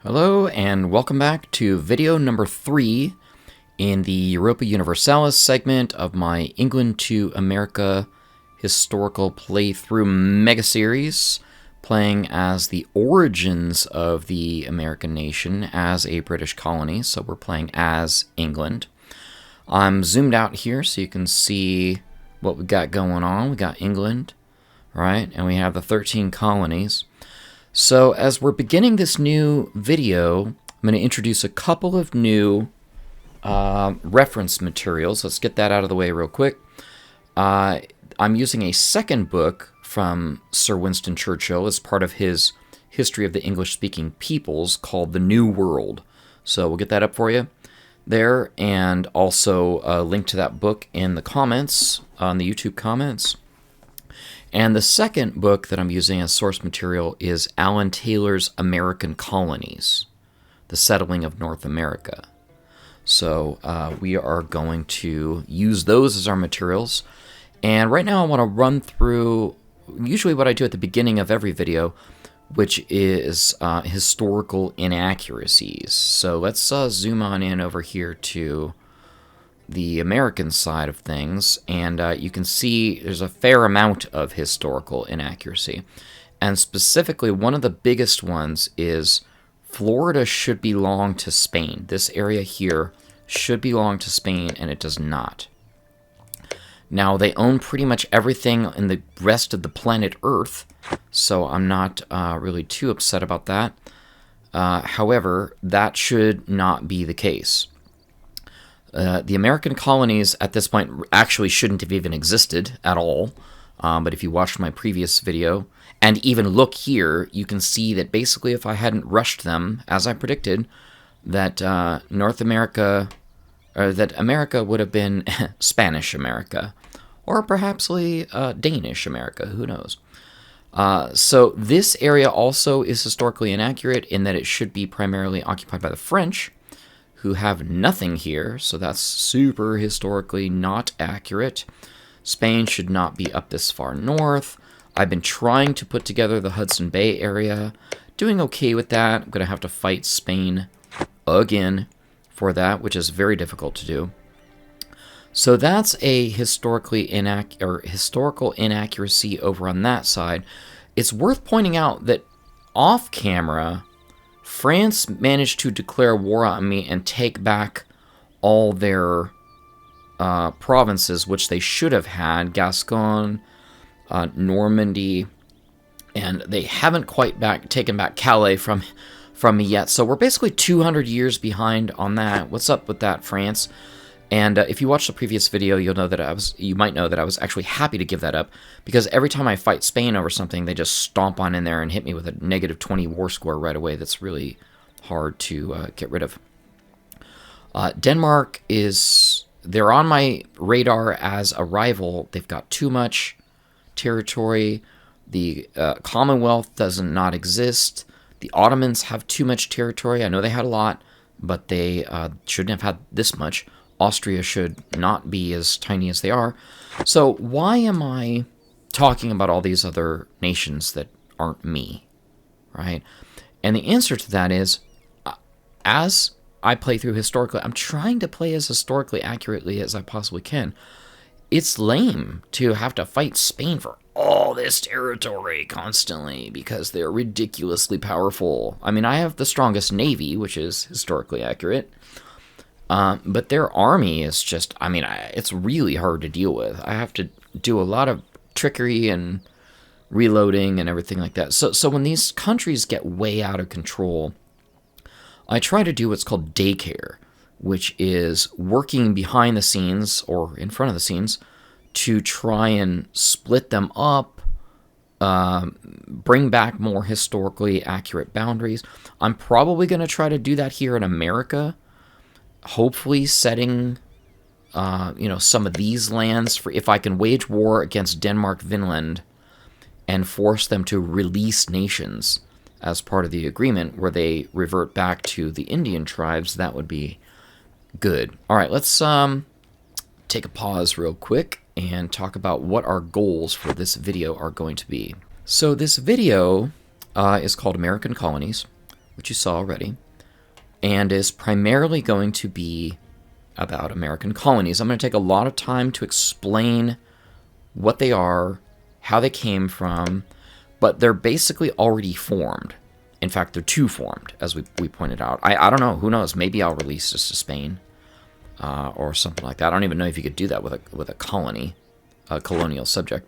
Hello and welcome back to video number 3 in the Europa Universalis segment of my England to America historical playthrough mega series, playing as the origins of the American nation as a British colony, so we're playing as England. I'm zoomed out here so you can see what we got going on. We got England, right, and we have the 13 colonies. So as we're beginning this new video, I'm going to introduce a couple of new reference materials. Let's get that out of the way real quick. I'm using a second book from Sir Winston Churchill as part of his History of the English-Speaking Peoples called The New World. So we'll get that up for you there, and also a link to that book in the comments, on the YouTube comments. And the second book that I'm using as source material is Alan Taylor's American Colonies, The Settling of North America. So we are going to use those as our materials. And right now I want to run through usually what I do at the beginning of every video, which is historical inaccuracies. So let's zoom on in over here to the American side of things, and you can see there's a fair amount of historical inaccuracy. And specifically, one of the biggest ones is Florida should belong to Spain. This area here should belong to Spain, and it does not. Now, they own pretty much everything in the rest of the planet Earth, so I'm not really too upset about that. However, that should not be the case. The American colonies at this point actually shouldn't have even existed at all. But if you watched my previous video, and even look here, you can see that basically if I hadn't rushed them, as I predicted, that North America, or that America would have been Spanish America, or perhaps Danish America, who knows. So this area also is historically inaccurate in that it should be primarily occupied by the French, who have nothing here, so that's super historically not accurate. Spain should not be up this far north. I've been trying to put together the Hudson Bay area, doing okay with that. I'm going to have to fight Spain again for that, which is very difficult to do. So that's a historical inaccuracy over on that side. It's worth pointing out that off camera, France managed to declare war on me and take back all their provinces, which they should have had, Gascon, Normandy, and they haven't quite taken back Calais from me yet. So we're basically 200 years behind on that. What's up with that, France? And if you watched the previous video, you might know that I was actually happy to give that up, because every time I fight Spain over something, they just stomp on in there and hit me with a -20 war score right away. That's really hard to get rid of. Denmark they're on my radar as a rival. They've got too much territory. The Commonwealth does not exist. The Ottomans have too much territory. I know they had a lot, but they shouldn't have had this much. Austria should not be as tiny as they are. So why am I talking about all these other nations that aren't me, right? And the answer to that is, as I play through historically, I'm trying to play as historically accurately as I possibly can. It's lame to have to fight Spain for all this territory constantly because they're ridiculously powerful. I mean, I have the strongest navy, which is historically accurate. But their army is just, it's really hard to deal with. I have to do a lot of trickery and reloading and everything like that. So when these countries get way out of control, I try to do what's called daycare, which is working behind the scenes or in front of the scenes to try and split them up, bring back more historically accurate boundaries. I'm probably going to try to do that here in America. Hopefully setting, some of these lands for if I can wage war against Denmark, Finland, and force them to release nations as part of the agreement where they revert back to the Indian tribes, that would be good. All right, let's take a pause real quick and talk about what our goals for this video are going to be. So this video is called American Colonies. which you saw already, and is primarily going to be about American colonies. I'm going to take a lot of time to explain what they are, how they came from, but they're basically already formed. In fact, they're two formed, as we pointed out. I don't know. Who knows? Maybe I'll release this to Spain or something like that. I don't even know if you could do that with a colony, a colonial subject.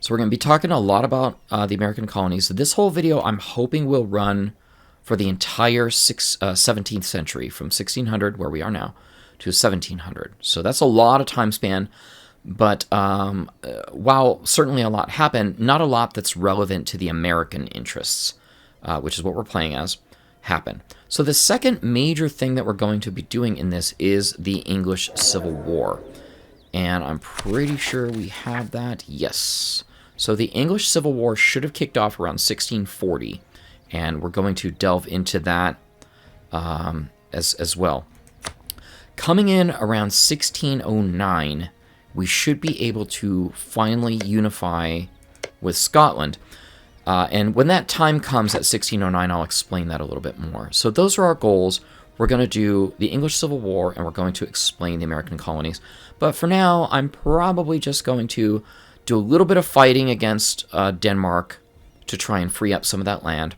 So we're going to be talking a lot about the American colonies. This whole video, I'm hoping, will run for the entire 17th century, from 1600, where we are now, to 1700. So that's a lot of time span. But while certainly a lot happened, not a lot that's relevant to the American interests, which is what we're playing as, happened. So the second major thing that we're going to be doing in this is the English Civil War. And I'm pretty sure we have that. Yes. So the English Civil War should have kicked off around 1640. And we're going to delve into that as well. Coming in around 1609, we should be able to finally unify with Scotland. And when that time comes at 1609, I'll explain that a little bit more. So those are our goals. We're going to do the English Civil War, and we're going to explain the American colonies. But for now, I'm probably just going to do a little bit of fighting against Denmark to try and free up some of that land,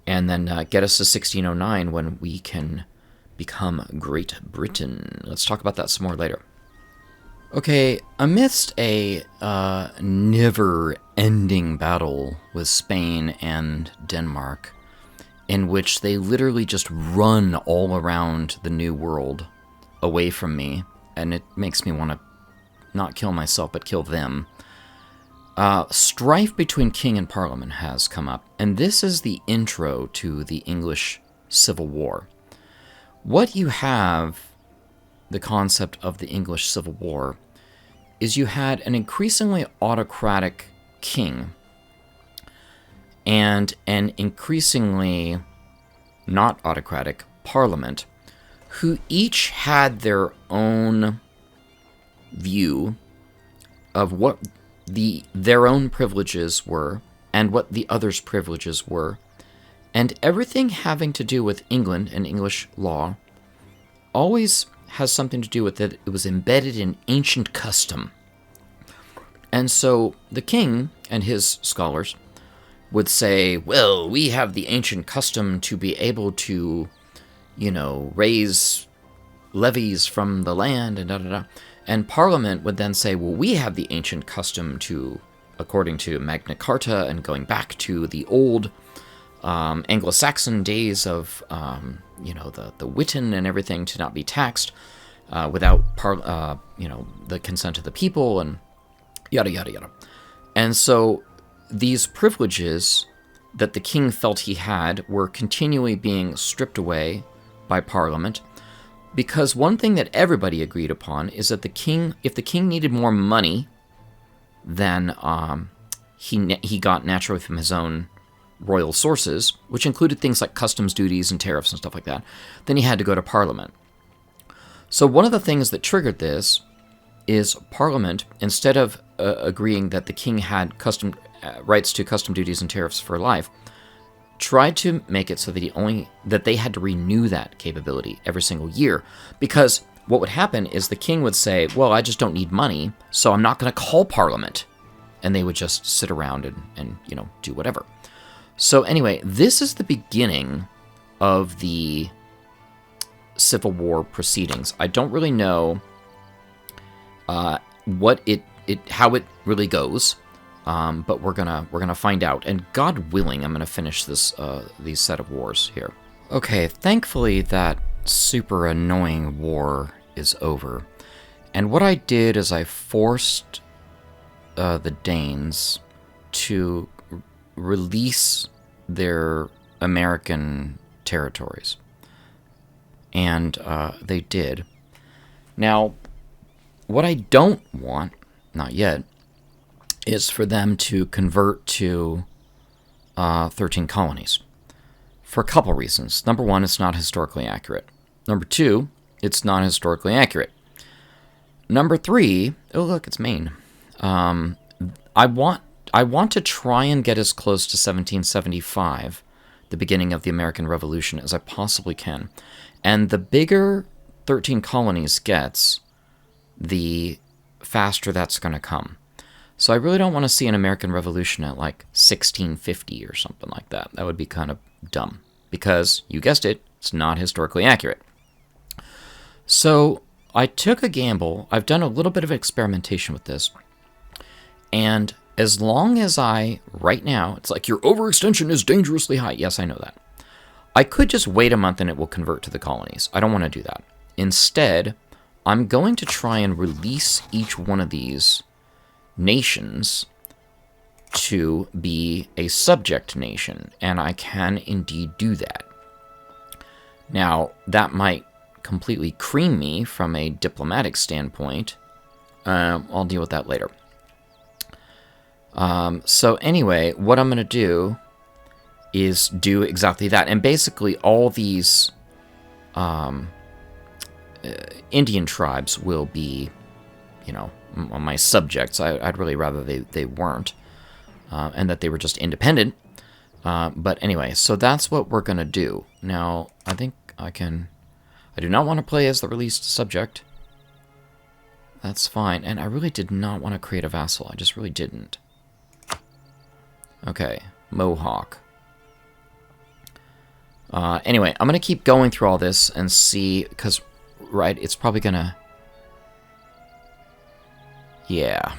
and then get us to 1609 when we can become Great Britain. Let's talk about that some more later. Okay, amidst a never-ending battle with Spain and Denmark, in which they literally just run all around the New World away from me, and it makes me want to not kill myself, but kill them, strife between king and parliament has come up, and this is the intro to the English Civil War. What you have, the concept of the English Civil War, is you had an increasingly autocratic king and an increasingly not autocratic parliament, who each had their own view of what their own privileges were and what the others' privileges were, and everything having to do with England and English law always has something to do with it. It was embedded in ancient custom. And so the king and his scholars would say, well, we have the ancient custom to be able to, raise levies from the land and da-da-da. And Parliament would then say, well, we have the ancient custom to, according to Magna Carta and going back to the old Anglo-Saxon days of, the Witan and everything, to not be taxed without, the consent of the people, and yada, yada, yada. And so these privileges that the king felt he had were continually being stripped away by Parliament, because one thing that everybody agreed upon is that if the king needed more money than he got naturally from his own royal sources, which included things like customs duties and tariffs and stuff like that, then he had to go to Parliament. So one of the things that triggered this is Parliament, instead of agreeing that the king had rights to custom duties and tariffs for life, tried to make it so that they had to renew that capability every single year. Because what would happen is the king would say, well, I just don't need money, so I'm not going to call Parliament. And they would just sit around and do whatever. So anyway, this is the beginning of the Civil War proceedings. I don't really know how it really goes, but we're gonna find out. And God willing, I'm gonna finish these set of wars here. Okay, thankfully that super annoying war is over. And what I did is I forced the Danes to release their American territories. And they did. Now, what I don't want, not yet, is for them to convert to 13 colonies. For a couple reasons. Number one, it's not historically accurate. Number two, it's not historically accurate. Number three, oh look, it's Maine. I want to try and get as close to 1775 the beginning of the American Revolution as I possibly can. And the bigger 13 colonies gets, the faster that's going to come. So I really don't want to see an American Revolution at like 1650 or something like that. That would be kind of dumb because, you guessed it, it's not historically accurate. So I took a gamble. I've done a little bit of experimentation with this. And as long as right now, it's like your overextension is dangerously high. Yes, I know that. I could just wait a month and it will convert to the colonies. I don't want to do that. Instead, I'm going to try and release each one of these nations to be a subject nation, and I can indeed do that. Now, that might completely cream me from a diplomatic standpoint. I'll deal with that later. So anyway, what I'm going to do is do exactly that. And basically all these Indian tribes will be, my subjects. I'd really rather they weren't, and that they were just independent. But anyway, so that's what we're going to do. Now, I think I do not want to play as the released subject. That's fine. And I really did not want to create a vassal. I just really didn't. Okay, Mohawk. Anyway, I'm going to keep going through all this and see, because, right, it's probably going to... Yeah.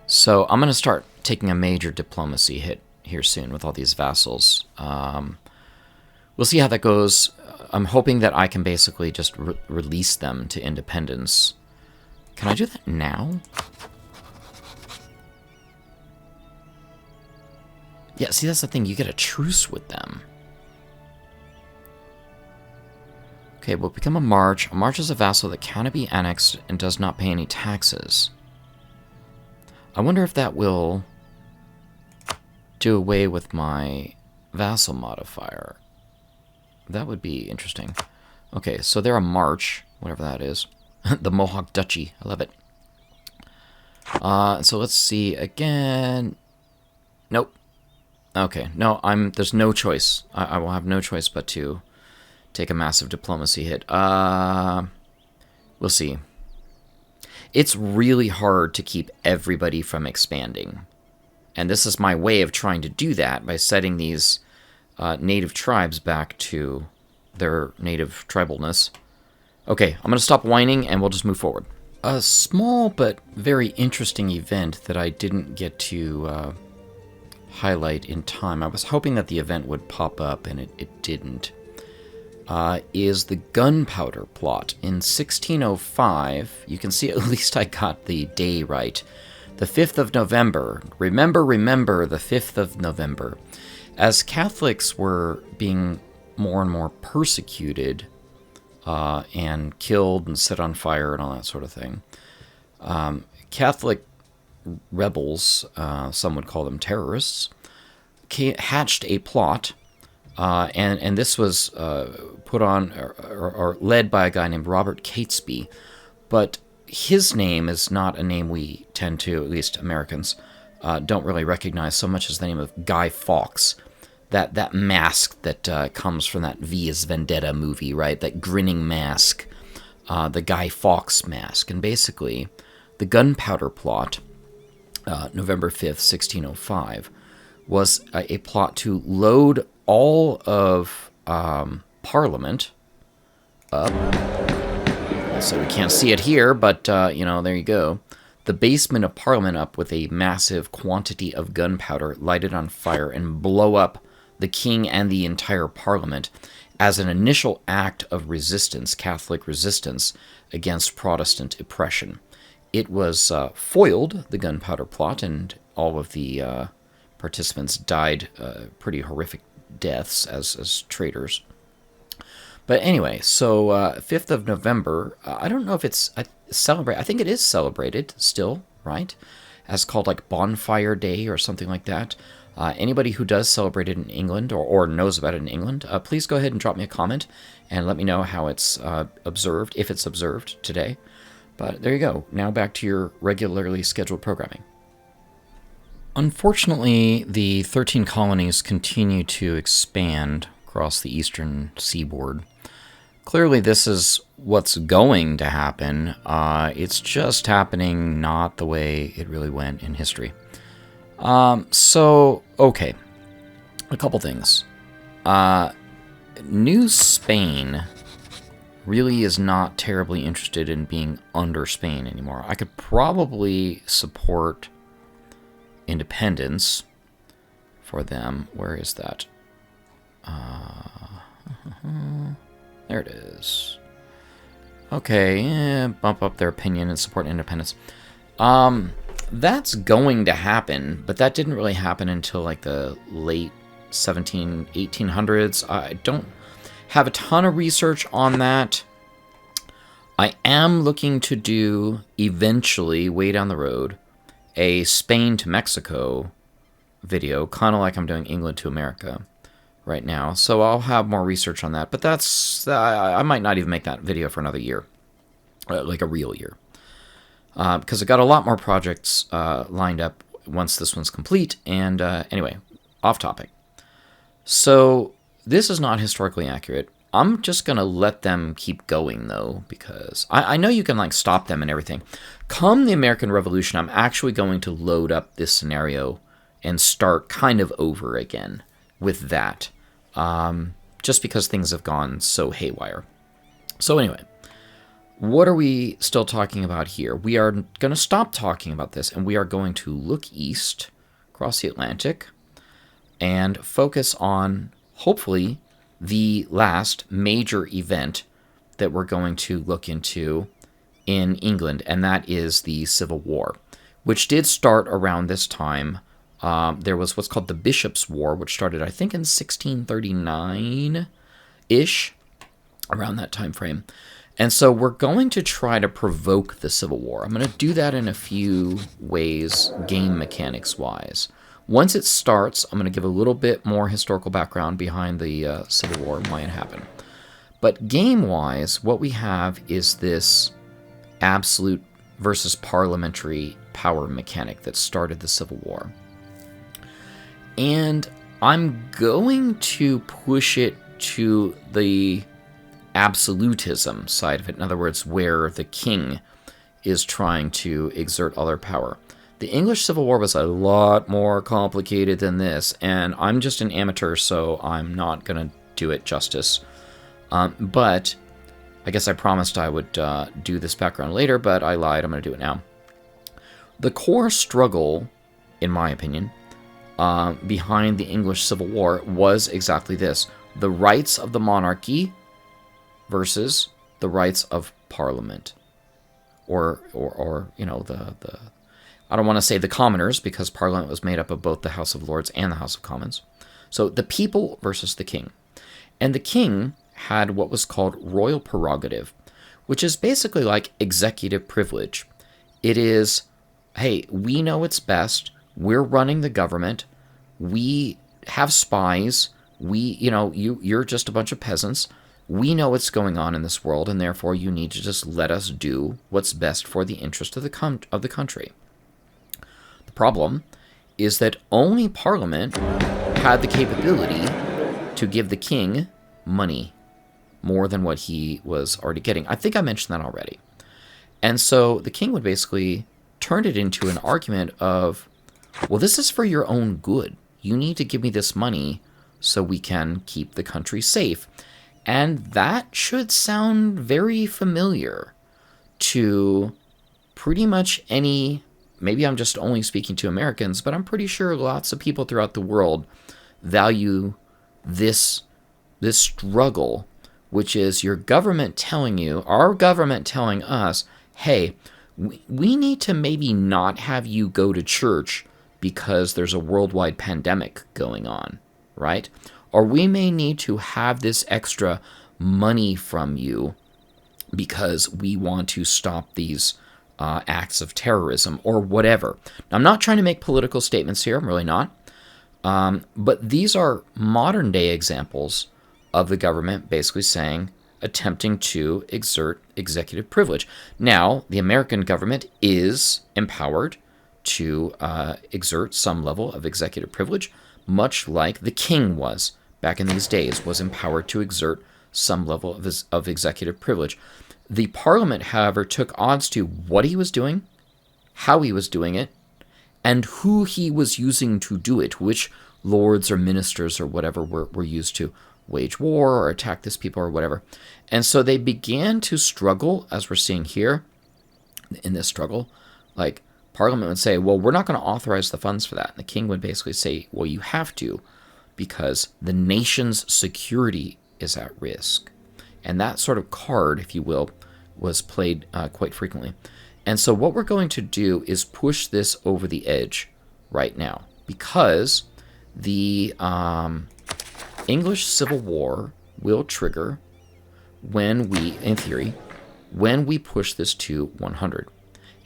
So I'm going to start taking a major diplomacy hit here soon with all these vassals. We'll see how that goes. I'm hoping that I can basically just release them to independence. Can I do that now? Yeah, see, that's the thing. You get a truce with them. Okay, we'll become a march. A march is a vassal that cannot be annexed and does not pay any taxes. I wonder if that will do away with my vassal modifier. That would be interesting. Okay, so they're a march, whatever that is. The Mohawk Duchy. I love it. So let's see again. Nope. Okay, no, there's no choice. I will have no choice but to take a massive diplomacy hit. We'll see. It's really hard to keep everybody from expanding. And this is my way of trying to do that by setting these native tribes back to their native tribalness. Okay, I'm going to stop whining and we'll just move forward. A small but very interesting event that I didn't get to highlight in time, I was hoping that the event would pop up and it didn't, is the Gunpowder Plot. In 1605, you can see at least I got the day right. The 5th of November. Remember the 5th of November. As Catholics were being more and more persecuted and killed and set on fire and all that sort of thing, Catholic rebels, some would call them terrorists, hatched a plot, and this was put on or led by a guy named Robert Catesby, but his name is not a name we tend to, at least Americans, don't really recognize so much as the name of Guy Fawkes. That mask that comes from that V as Vendetta movie, right? That grinning mask, the Guy Fawkes mask. And basically, the Gunpowder Plot, November 5th, 1605, was a plot to load all of Parliament up. So we can't see it here, but, there you go. The basement of Parliament up with a massive quantity of gunpowder, light it on fire, and blow up the king and the entire Parliament as an initial act of resistance, Catholic resistance, against Protestant oppression. It was foiled, the Gunpowder Plot, and all of the participants died pretty horrific deaths as traitors. But anyway, so 5th of November, I don't know if it's celebrated. I think it is celebrated still, right? As called like Bonfire Day or something like that. Anybody who does celebrate it in England or knows about it in England, please go ahead and drop me a comment and let me know how it's observed, if it's observed today. But there you go. Now back to your regularly scheduled programming. Unfortunately, the 13 colonies continue to expand across the eastern seaboard. Clearly, this is what's going to happen. It's just happening not the way it really went in history. Okay. A couple things. New Spain really is not terribly interested in being under Spain anymore. I could probably support independence for them. Where is that? There it is. Okay, bump up their opinion and support independence. That's going to happen, but that didn't really happen until like the late 1800s. I don't have a ton of research on that. I am looking to do, eventually, way down the road, a Spain to Mexico video, kind of like I'm doing England to America right now. So I'll have more research on that. But that's, I might not even make that video for another year, like a real year. Because I got a lot more projects lined up once this one's complete. And anyway, off topic. So this is not historically accurate. I'm just going to let them keep going, though, because I know you can, like, stop them and everything. Come the American Revolution, I'm actually going to load up this scenario and start kind of over again with that, just because things have gone so haywire. So anyway, what are we still talking about here? We are going to stop talking about this, and we are going to look east across the Atlantic and focus on, hopefully, the last major event that we're going to look into in England, and that is the Civil War, which did start around this time. There was what's called the Bishops' War, which started, I think, in 1639-ish, around that time frame. And so we're going to try to provoke the Civil War. I'm going to do that in a few ways, game mechanics-wise. Once it starts, I'm going to give a little bit more historical background behind the Civil War and why it happened. But game-wise, what we have is this absolute versus parliamentary power mechanic that started the Civil War. And I'm going to push it to the absolutism side of it. In other words, where the king is trying to exert all their power. The English Civil War was a lot more complicated than this, and I'm just an amateur, so I'm not going to do it justice. But I guess I promised I would do this background later, but I lied. I'm going to do it now. The core struggle, in my opinion, behind the English Civil War was exactly this. The rights of the monarchy versus the rights of Parliament. Or you know, the I don't want to say the commoners, because Parliament was made up of both the House of Lords and the House of Commons. So the people versus the king. And the king had what was called royal prerogative, which is basically like executive privilege. It is, hey, we know what's best. We're running the government. We have spies. You're just a bunch of peasants. We know what's going on in this world, and therefore you need to just let us do what's best for the interest of the country. The problem is that only Parliament had the capability to give the king money, more than what he was already getting. I think I mentioned that already. And so the king would basically turn it into an argument of, well, this is for your own good. You need to give me this money so we can keep the country safe. And that should sound very familiar to pretty much any, maybe I'm just only speaking to Americans, but I'm pretty sure lots of people throughout the world value this struggle, which is your government telling you, our government telling us, hey, we need to maybe not have you go to church because there's a worldwide pandemic going on, right? Or we may need to have this extra money from you because we want to stop these acts of terrorism or whatever. Now, I'm not trying to make political statements here. I'm really not. But these are modern day examples of the government basically saying, attempting to exert executive privilege. Now, the American government is empowered to exert some level of executive privilege, much like the king was back in these days, was empowered to exert some level of executive privilege. The parliament, however, took odds to what he was doing, how he was doing it, and who he was using to do it, which lords or ministers or whatever were used to wage war or attack this people or whatever. And so they began to struggle, as we're seeing here in this struggle. Like, Parliament would say, well, we're not going to authorize the funds for that. And the king would basically say, well, you have to, because the nation's security is at risk. And that sort of card, if you will, was played quite frequently. And so what we're going to do is push this over the edge right now, because the English Civil War will trigger when we, in theory, when we push this to 100.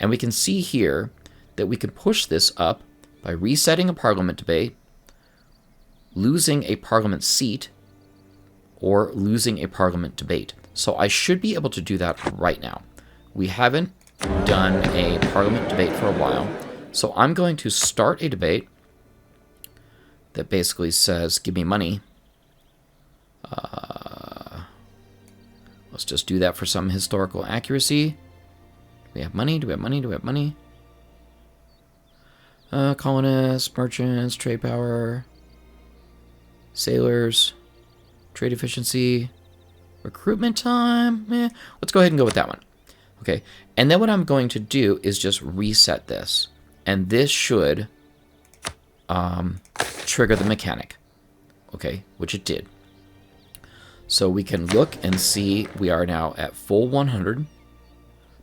And we can see here that we can push this up by resetting a parliament debate, losing a parliament seat, or losing a parliament debate. So I should be able to do that right now. We haven't done a parliament debate for a while, so I'm going to start a debate that basically says, give me money. Let's just do that for some historical accuracy. Do we have money? Do we have money? Do we have money? Colonists, merchants, trade power, sailors, trade efficiency, recruitment time. Let's go ahead and go with that one. Okay, and then what I'm going to do is just reset this. And this should trigger the mechanic. Okay, which it did. So we can look and see we are now at full 100.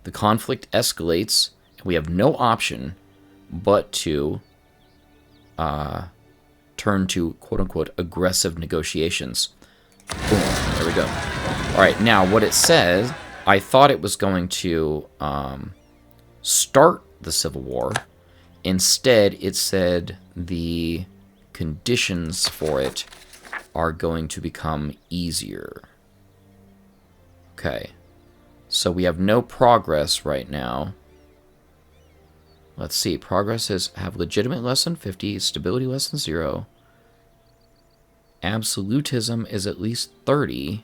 The conflict escalates, and we have no option but to turn to quote-unquote aggressive negotiations. Boom, there we go. All right, now what it says, I thought it was going to start the Civil War. Instead, it said the conditions for it are going to become easier. Okay, so we have no progress right now. Let's see, progress is have legitimate less than 50, stability less than 0. Absolutism is at least 30.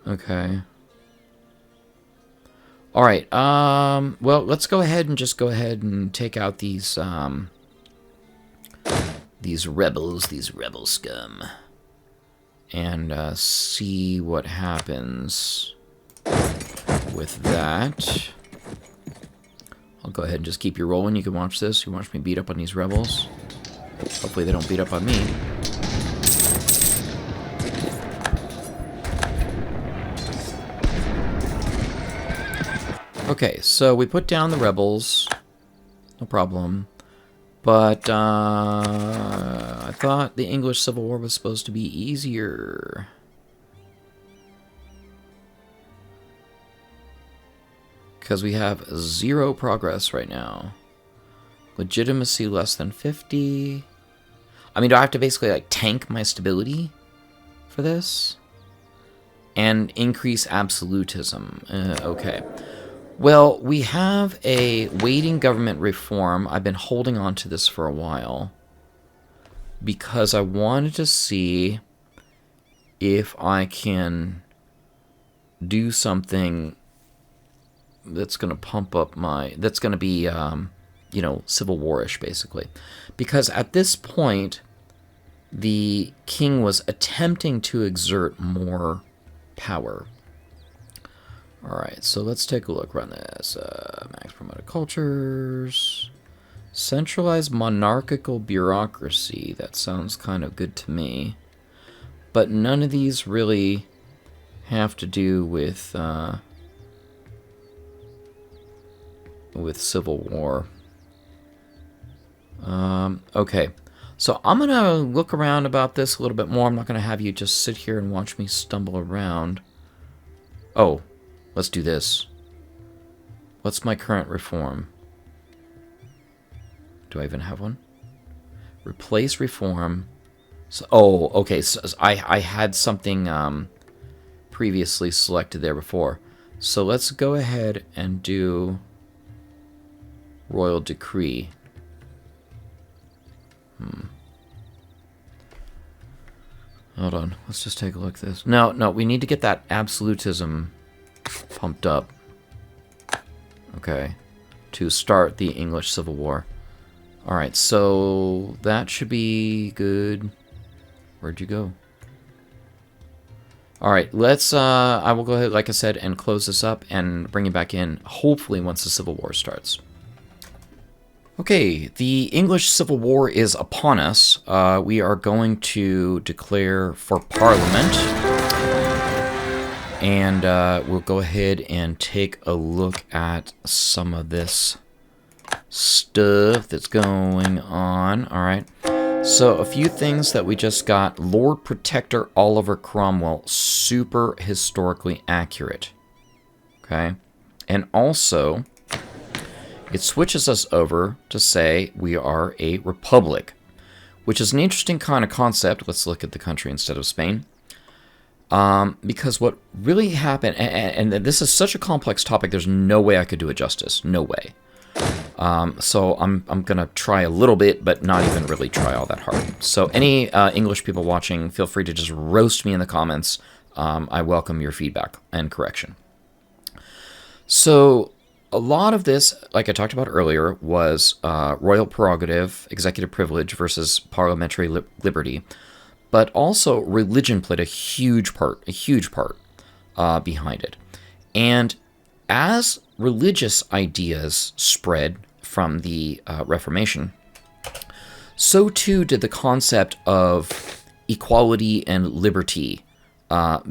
Okay. All right. Well, let's go ahead and take out these rebels, these rebel scum, and see what happens with that. I'll go ahead and just keep you rolling. You can watch this. You watch me beat up on these rebels. Hopefully they don't beat up on me. Okay, so we put down the rebels. No problem. But I thought the English Civil War was supposed to be easier. Because we have 0 progress right now. Legitimacy less than 50. I mean, do I have to basically like tank my stability for this? And increase absolutism. Okay. Well, we have a waiting government reform. I've been holding on to this for a while because I wanted to see if I can do something that's going to pump up my... That's going to be, you know, Civil War-ish, basically. Because at this point, the king was attempting to exert more power. Alright, so let's take a look. Run this. Max promoted cultures. Centralized monarchical bureaucracy. That sounds kind of good to me. But none of these really have to do with Civil War. Okay. So I'm going to look around about this a little bit more. I'm not going to have you just sit here and watch me stumble around. Oh. Let's do this. What's my current reform? Do I even have one? Replace reform. So, oh, okay. So I had something previously selected there before. So let's go ahead and do Royal Decree. Hold on, let's just take a look at this. No, we need to get that absolutism pumped up. Okay, to start the English Civil War. Alright, so that should be good. Where'd you go? Alright, let's, I will go ahead, like I said, and close this up and bring it back in, hopefully once the Civil War starts. Okay, the English Civil War is upon us. We are going to declare for Parliament. And we'll go ahead and take a look at some of this stuff that's going on. Alright, so a few things that we just got. Lord Protector Oliver Cromwell, super historically accurate. Okay, and also it switches us over to say we are a republic, which is an interesting kind of concept. Let's look at the country instead of Spain. Because what really happened, and this is such a complex topic, there's no way I could do it justice. No way. So I'm going to try a little bit, but not even really try all that hard. So any English people watching, feel free to just roast me in the comments. I welcome your feedback and correction. So a lot of this, like I talked about earlier, was royal prerogative, executive privilege versus parliamentary liberty. But also religion played a huge part behind it. And as religious ideas spread from the Reformation, so too did the concept of equality and liberty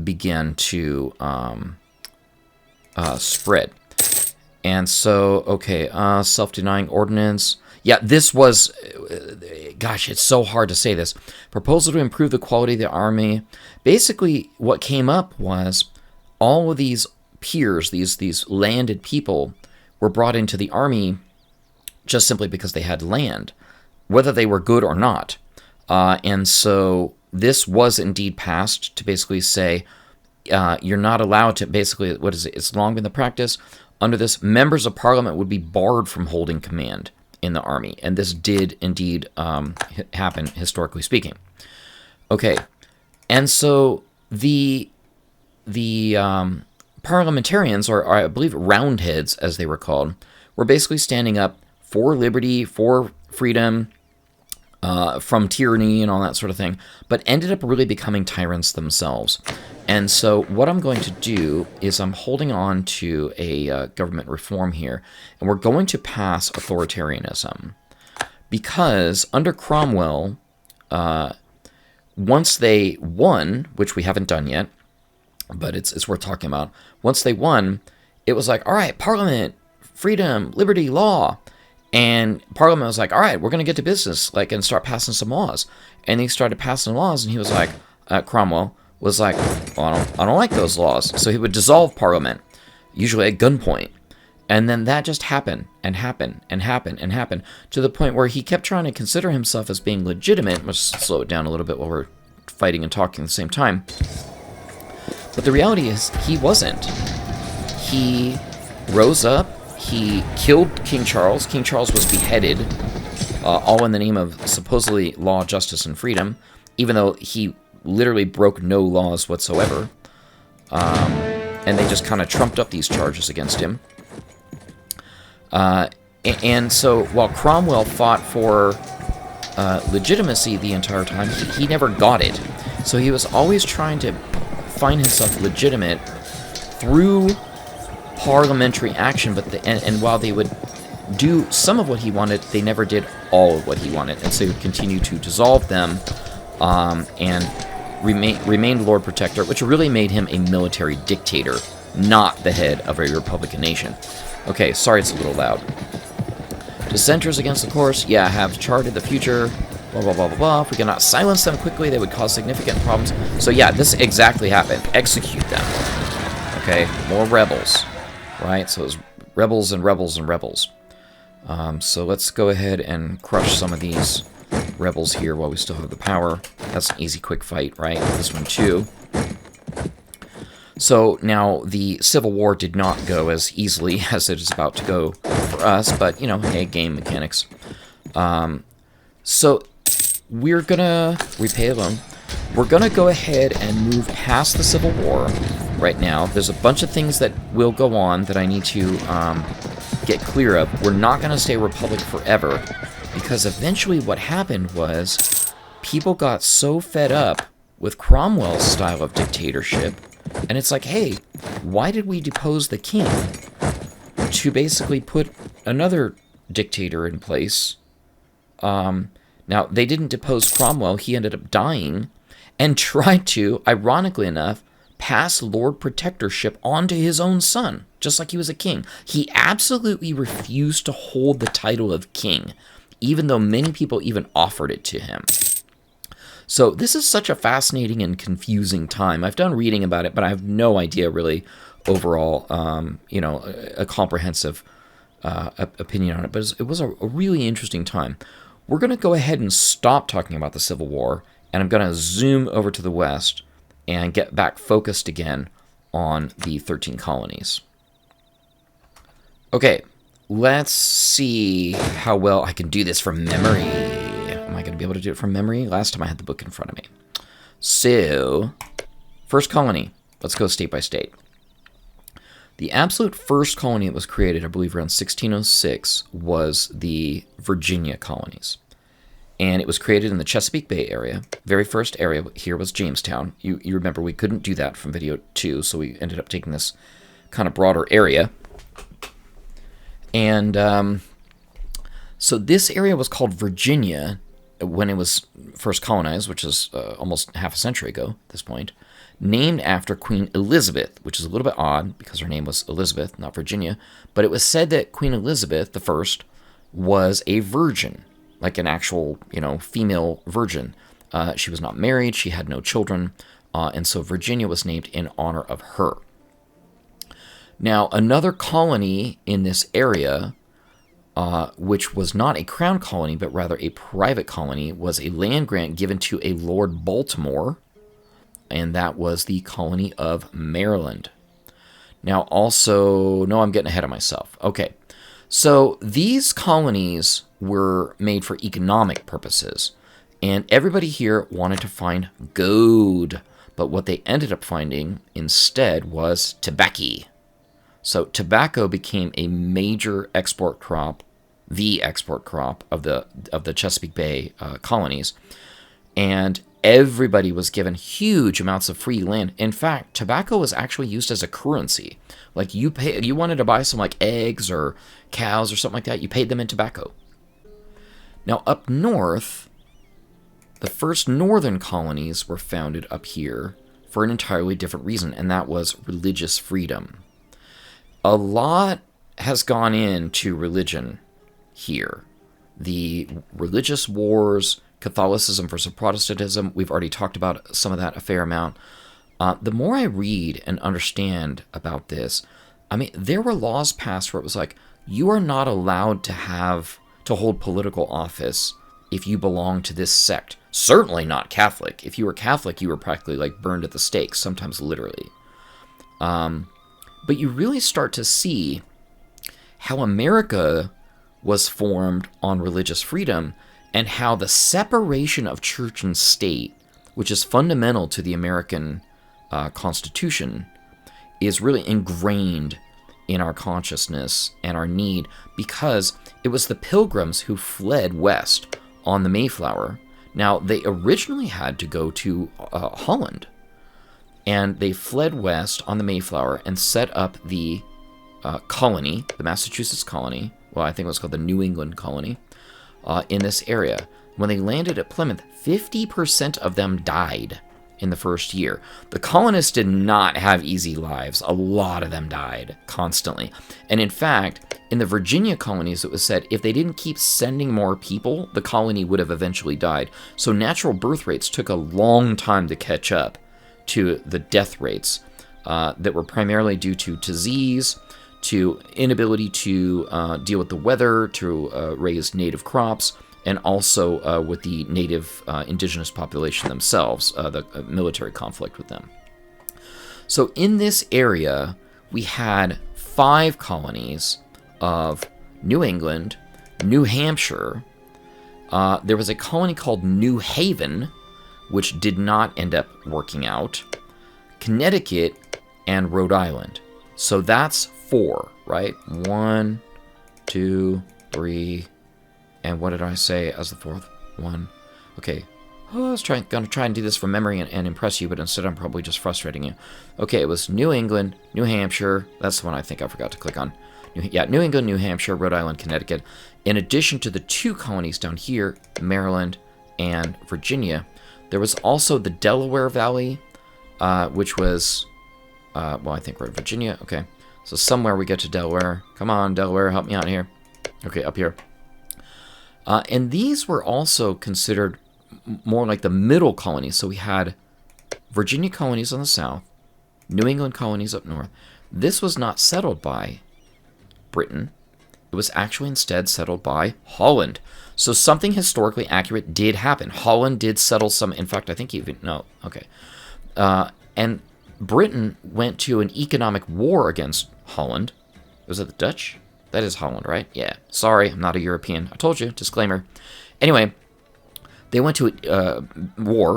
begin to spread. And so, okay, self-denying ordinance. Yeah, this was, gosh, it's so hard to say this. Proposal to improve the quality of the army. Basically, what came up was all of these peers, these landed people, were brought into the army just simply because they had land, whether they were good or not. And so this was indeed passed to basically say, you're not allowed to, basically, what is it? It's long been the practice. Under this, members of parliament would be barred from holding command in the army, and this did indeed happen, historically speaking. Okay, and so the parliamentarians, or I believe roundheads as they were called, were basically standing up for liberty, for freedom, from tyranny and all that sort of thing, but ended up really becoming tyrants themselves. And so what I'm going to do is I'm holding on to a government reform here, and we're going to pass authoritarianism. Because under Cromwell, once they won, which we haven't done yet, but it's worth talking about, once they won, it was like, all right, Parliament, freedom, liberty, law. And Parliament was like, all right, we're going to get to business, like, and start passing some laws. And he started passing laws, and he was like, Cromwell was like, well, I don't like those laws. So he would dissolve Parliament, usually at gunpoint. And then that just happened, and happened, and happened, and happened, to the point where he kept trying to consider himself as being legitimate. Let's slow it down a little bit while we're fighting and talking at the same time. But the reality is, he wasn't. He rose up. He killed King Charles. King Charles was beheaded, all in the name of supposedly law, justice, and freedom, even though he literally broke no laws whatsoever. And they just kind of trumped up these charges against him. And so while Cromwell fought for legitimacy the entire time, he never got it. So he was always trying to find himself legitimate through parliamentary action, but and while they would do some of what he wanted, they never did all of what he wanted, and so he would continue to dissolve them and remained Lord Protector, which really made him a military dictator, not the head of a Republican nation. Okay, sorry it's a little loud. Dissenters against the course, yeah, have charted the future, blah, blah, blah, blah, blah. If we cannot silence them quickly, they would cause significant problems. So yeah, this exactly happened. Execute them. Okay, more rebels. Right, so it was rebels and rebels and rebels. So let's go ahead and crush some of these rebels here while we still have the power. That's an easy, quick fight, right? This one too. So now the Civil War did not go as easily as it is about to go for us, but, you know, hey, game mechanics. So we're gonna repay a loan. We're gonna go ahead and move past the Civil War right now. There's a bunch of things that will go on that I need to get clear of. We're not gonna stay a republic forever, because eventually what happened was people got so fed up with Cromwell's style of dictatorship, and it's like, hey, why did we depose the king to basically put another dictator in place? Now, they didn't depose Cromwell. He ended up dying and tried to, ironically enough, pass Lord Protectorship onto his own son, just like he was a king. He absolutely refused to hold the title of king, even though many people even offered it to him. So this is such a fascinating and confusing time. I've done reading about it, but I have no idea really overall, a comprehensive opinion on it. But it was a really interesting time. We're going to go ahead and stop talking about the Civil War, and I'm going to zoom over to the west and get back focused again on the 13 colonies. Okay, let's see how well I can do this from memory. Am I going to be able to do it from memory? Last time I had the book in front of me. So, first colony. Let's go state by state. The absolute first colony that was created, I believe around 1606, was the Virginia colonies. And it was created in the Chesapeake Bay area. Very first area here was Jamestown. You remember we couldn't do that from video 2, so we ended up taking this kind of broader area. And so this area was called Virginia when it was first colonized, which is almost half a century ago at this point, named after Queen Elizabeth, which is a little bit odd because her name was Elizabeth, not Virginia. But it was said that Queen Elizabeth I was a virgin, like an actual, female virgin. She was not married, she had no children, and so Virginia was named in honor of her. Now, another colony in this area, which was not a crown colony, but rather a private colony, was a land grant given to a Lord Baltimore, and that was the colony of Maryland. Now, also, no, I'm getting ahead of myself. Okay, so these colonies were made for economic purposes, and everybody here wanted to find gold, but what they ended up finding instead was tobacco. So tobacco became a major export crop, the export crop of the Chesapeake Bay colonies, and everybody was given huge amounts of free land. In fact, tobacco was actually used as a currency. Like you wanted to buy some like eggs or cows or something like that, you paid them in tobacco. Now up north, the first northern colonies were founded up here for an entirely different reason, and that was religious freedom. A lot has gone into religion here. The religious wars, Catholicism versus Protestantism, we've already talked about some of that a fair amount. The more I read and understand about this, I mean, there were laws passed where it was like, you are not allowed to hold political office if you belong to this sect. Certainly not Catholic. If you were Catholic, you were practically like burned at the stake, sometimes literally. But you really start to see how America was formed on religious freedom and how the separation of church and state, which is fundamental to the American Constitution, is really ingrained in our consciousness and our need, because it was the Pilgrims who fled west on the Mayflower. Now, they originally had to go to Holland, and they fled west on the Mayflower and set up the colony, the Massachusetts colony, well, I think it was called the New England colony, in this area. When they landed at Plymouth, 50% of them died in the first year. The colonists did not have easy lives. A lot of them died constantly. And in fact, in the Virginia colonies, it was said if they didn't keep sending more people, the colony would have eventually died. So natural birth rates took a long time to catch up to the death rates that were primarily due to disease, to inability to deal with the weather, to raise native crops, and also with the native indigenous population themselves, the military conflict with them. So in this area, we had 5 colonies of New England, New Hampshire. There was a colony called New Haven, which did not end up working out, Connecticut, and Rhode Island. So that's 4, right? 1, 2, 3, and what did I say as the 4th one? Okay. Oh, I was going to try and do this from memory and impress you, but instead I'm probably just frustrating you. Okay, it was New England, New Hampshire. That's the one I think I forgot to click on. New England, New Hampshire, Rhode Island, Connecticut. In addition to the 2 colonies down here, Maryland and Virginia, there was also the Delaware Valley, which was, well, I think we're in Virginia. Okay, so somewhere we get to Delaware. Come on, Delaware, help me out here. Okay, up here. And these were also considered more like the middle colonies. So we had Virginia colonies on the south, New England colonies up north. This was not settled by Britain. It was actually instead settled by Holland. So something historically accurate did happen. Holland did settle some. In fact, I think even, no, okay. And Britain went to an economic war against Holland. Was it the Dutch? That is Holland, right? Yeah. Sorry, I'm not a European. I told you. Disclaimer. Anyway, they went to a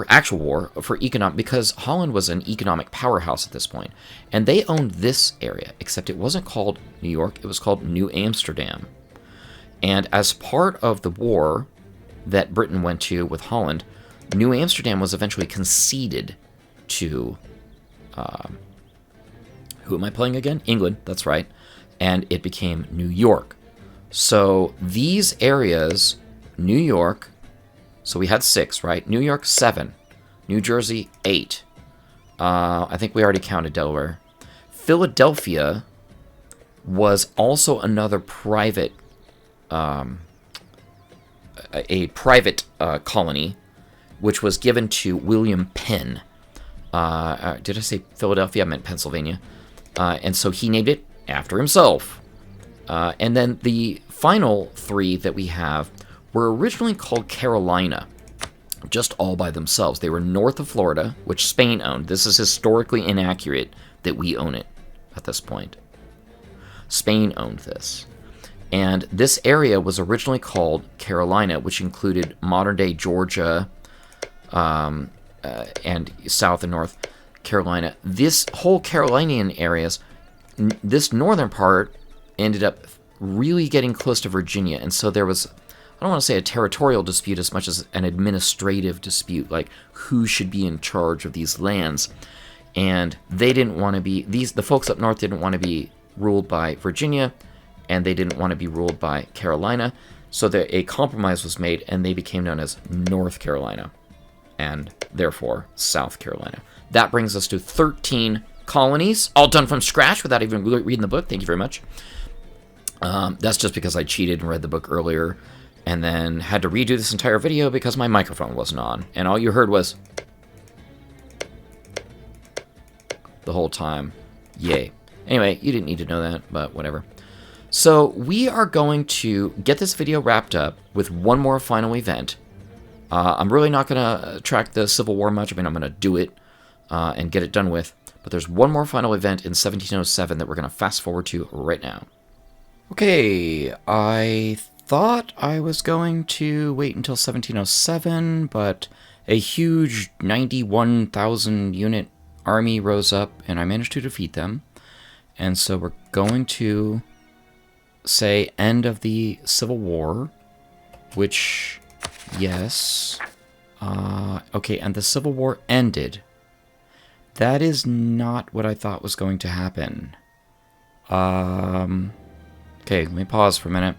actual war for economic, because Holland was an economic powerhouse at this point. And they owned this area, except it wasn't called New York. It was called New Amsterdam. And as part of the war that Britain went to with Holland, New Amsterdam was eventually conceded to, who am I playing again? England, that's right. And it became New York. So these areas, New York, so we had 6, right? New York, 7. New Jersey, 8. I think we already counted Delaware. Philadelphia was also another private, colony, which was given to William Penn. Did I say Philadelphia? I meant Pennsylvania. And so he named it after himself. And then the final 3 that we have were originally called Carolina, just all by themselves. They were north of Florida, which Spain owned. This is historically inaccurate that we own it at this point. Spain owned this. And this area was originally called Carolina, which included modern-day Georgia and South and North Carolina. This whole Carolinian areas, this northern part ended up really getting close to Virginia, and so there was, I don't want to say a territorial dispute as much as an administrative dispute, like who should be in charge of these lands. And they didn't want to be, the folks up north didn't want to be ruled by Virginia, and they didn't want to be ruled by Carolina, so a compromise was made, and they became known as North Carolina, and therefore South Carolina. That brings us to 13 colonies, all done from scratch without even reading the book. Thank you very much. That's just because I cheated and read the book earlier, and then had to redo this entire video because my microphone wasn't on, and all you heard was the whole time. Yay. Anyway, you didn't need to know that, but whatever. So we are going to get this video wrapped up with one more final event. I'm really not going to track the Civil War much. I mean, I'm going to do it and get it done with. But there's one more final event in 1707 that we're going to fast forward to right now. Okay, I thought I was going to wait until 1707, but a huge 91,000 unit army rose up, and I managed to defeat them. And so we're going to say end of the Civil War, which, yes. Okay, and the Civil War ended. That is not what I thought was going to happen. Okay, let me pause for a minute.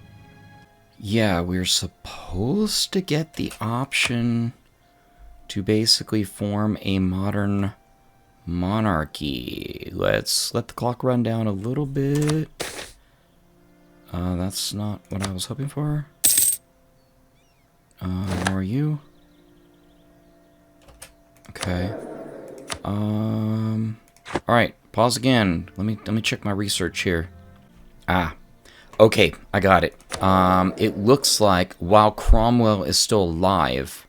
Yeah, we're supposed to get the option to basically form a modern monarchy. Let's let the clock run down a little bit. That's not what I was hoping for. Where are you? Okay. Alright, pause again. Let me check my research here. Okay, I got it. It looks like while Cromwell is still alive,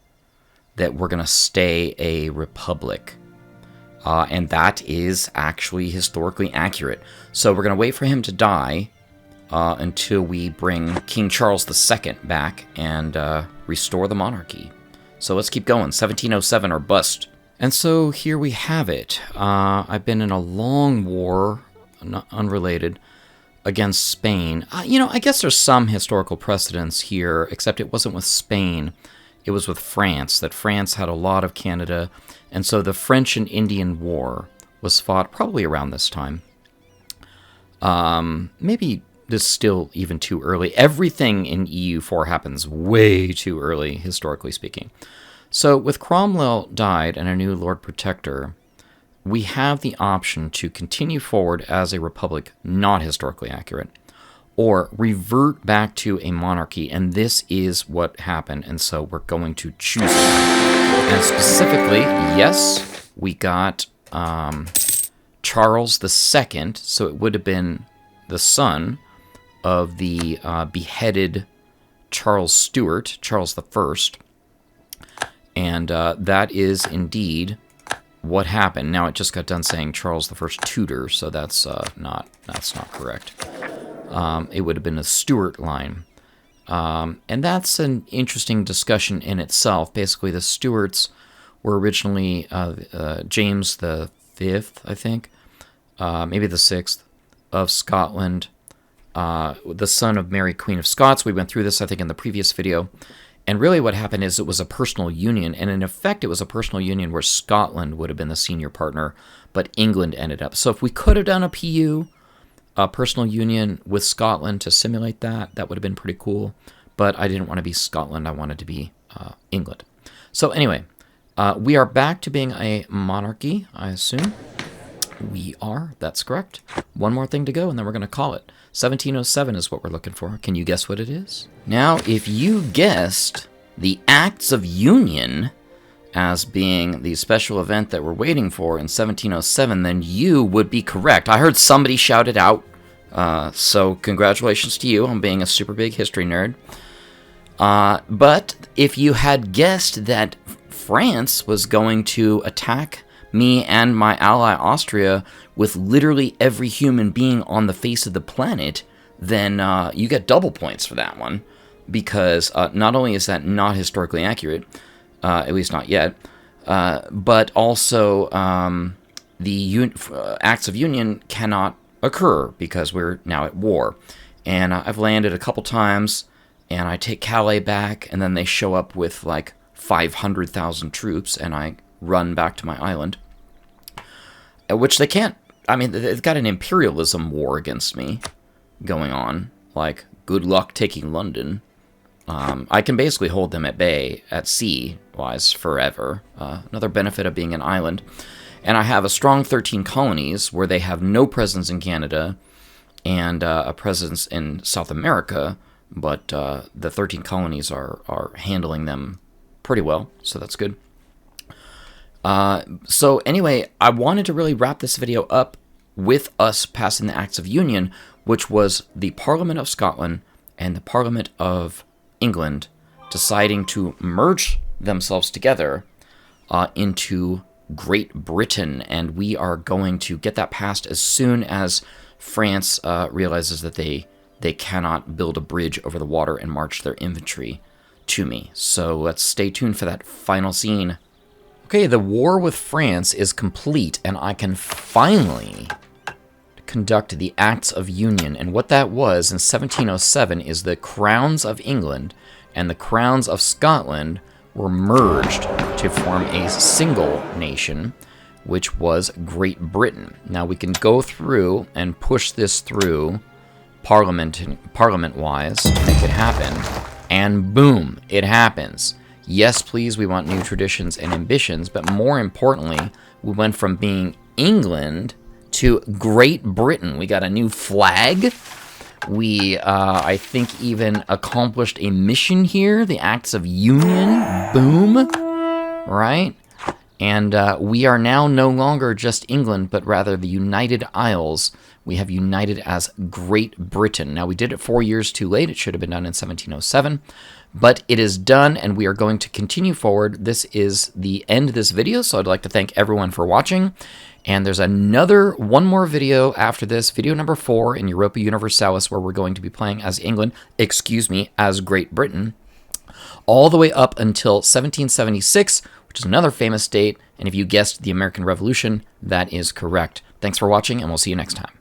that we're gonna stay a republic. and that is actually historically accurate. So we're going to wait for him to die until we bring King Charles II back and restore the monarchy. So let's keep going. 1707 or bust. And so here we have it. I've been in a long war, unrelated, against Spain. I guess there's some historical precedence here, except it wasn't with Spain. It was with France, that France had a lot of Canada. And so the French and Indian War was fought probably around this time. Maybe this is still even too early. Everything in EU4 happens way too early, historically speaking. So with Cromwell died and a new Lord Protector, we have the option to continue forward as a republic not historically accurate, or revert back to a monarchy, and this is what happened, and so we're going to choose it. And specifically, yes, we got Charles II, so it would have been the son of the beheaded Charles Stuart, Charles I, and that is indeed what happened. Now, it just got done saying Charles I Tudor, so that's not correct. It would have been a Stuart line. And that's an interesting discussion in itself. Basically, the Stuarts were originally James the Fifth, I think, maybe the Sixth, of Scotland, the son of Mary, Queen of Scots. We went through this, I think, in the previous video. And really what happened is it was a personal union, and in effect it was a personal union where Scotland would have been the senior partner, but England ended up. So if we could have done a PU, a personal union with Scotland to simulate that, that would have been pretty cool. But I didn't want to be Scotland, I wanted to be England. So anyway, we are back to being a monarchy, I assume. We are, that's correct. One more thing to go, and then we're going to call it. 1707 is what we're looking for. Can you guess what it is? Now, if you guessed the Acts of Union as being the special event that we're waiting for in 1707, then you would be correct. I heard somebody shout it out, so congratulations to you on being a super big history nerd. But if you had guessed that France was going to attack me and my ally Austria with literally every human being on the face of the planet, then you get double points for that one, because not only is that not historically accurate, at least not yet, but also the Acts of Union cannot occur because we're now at war. And I've landed a couple times, and I take Calais back, and then they show up with like 500,000 troops, and I run back to my island, which they can't. I mean, they've got an imperialism war against me going on. Like, good luck taking London. I can basically hold them at bay, at sea-wise, forever. Another benefit of being an island. And I have a strong 13 colonies where they have no presence in Canada and a presence in South America, but the 13 colonies are handling them pretty well, so that's good. So anyway, I wanted to really wrap this video up with us passing the Acts of Union, which was the Parliament of Scotland and the Parliament of England deciding to merge themselves together into Great Britain, and we are going to get that passed as soon as France realizes that they cannot build a bridge over the water and march their infantry to me. So let's stay tuned for that final scene. Okay, the war with France is complete, and I can finally conduct the Acts of Union. And what that was in 1707 is the crowns of England and the crowns of Scotland were merged to form a single nation, which was Great Britain. Now we can go through and push this through parliament-wise to make it happen, and boom, it happens. Yes, please, we want new traditions and ambitions, but more importantly, we went from being England to Great Britain. We got a new flag. We, I think, even accomplished a mission here, the Acts of Union. Boom. Right? And we are now no longer just England, but rather the United Isles. We have united as Great Britain. Now, we did it 4 years too late. It should have been done in 1707. But it is done, and we are going to continue forward. This is the end of this video, so I'd like to thank everyone for watching. And there's one more video after this, video number 4 in Europa Universalis, where we're going to be playing as as Great Britain, all the way up until 1776, which is another famous date. And if you guessed the American Revolution, that is correct. Thanks for watching, and we'll see you next time.